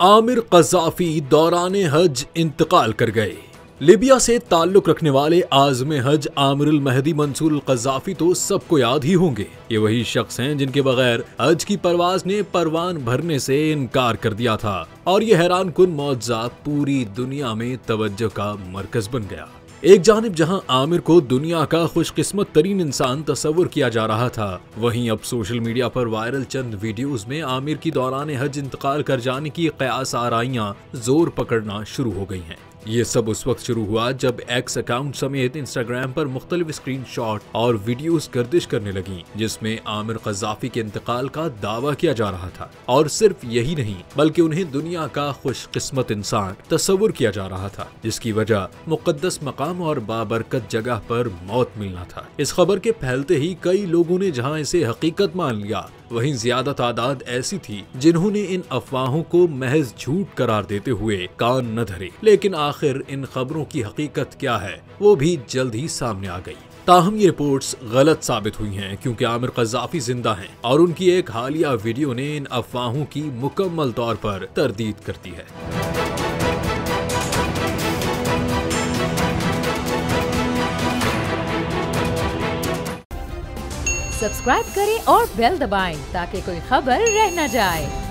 आमिर क़ज़्ज़ाफ़ी दौरान हज इंतकाल कर गए। लीबिया से ताल्लुक रखने वाले आज़म हज आमिरुल महदी मंसूर क़ज़्ज़ाफ़ी तो सबको याद ही होंगे। ये वही शख्स हैं जिनके बगैर हज की परवाज ने परवान भरने से इनकार कर दिया था और ये हैरान कुन मौजज़ा पूरी दुनिया में तवज्जो का मरकज बन गया। एक जानिब जहां आमिर को दुनिया का खुशकिस्मत तरीन इंसान तस्वुर किया जा रहा था, वहीं अब सोशल मीडिया पर वायरल चंद वीडियोस में आमिर की दौरान हज इंतकाल कर जाने की क़यास आराइयां जोर पकड़ना शुरू हो गई हैं। ये सब उस वक्त शुरू हुआ जब एक्स अकाउंट समेत इंस्टाग्राम पर मुख्तलिफ स्क्रीनशॉट और वीडियोस गर्दिश करने लगी, जिसमें आमिर क़ज़्ज़ाफ़ी के इंतकाल का दावा किया जा रहा था। और सिर्फ यही नहीं बल्कि उन्हें दुनिया का खुशकिस्मत इंसान तस्वुर किया जा रहा था, जिसकी वजह मुक़द्दस मकाम और बाबरकत जगह पर मौत मिलना था। इस खबर के फैलते ही कई लोगों ने जहां इसे हकीकत मान लिया, वहीं ज्यादा तादाद ऐसी थी जिन्होंने इन अफवाहों को महज झूठ करार देते हुए कान न धरे। लेकिन आखिर इन खबरों की हकीकत क्या है, वो भी जल्द ही सामने आ गई। ताहम ये रिपोर्ट्स गलत साबित हुई हैं, क्योंकि आमिर क़ज़्ज़ाफ़ी जिंदा हैं और उनकी एक हालिया वीडियो ने इन अफवाहों की मुकम्मल तौर पर तरदीद कर दी है। सब्सक्राइब करें और बेल दबाएं ताकि कोई खबर रह न जाए।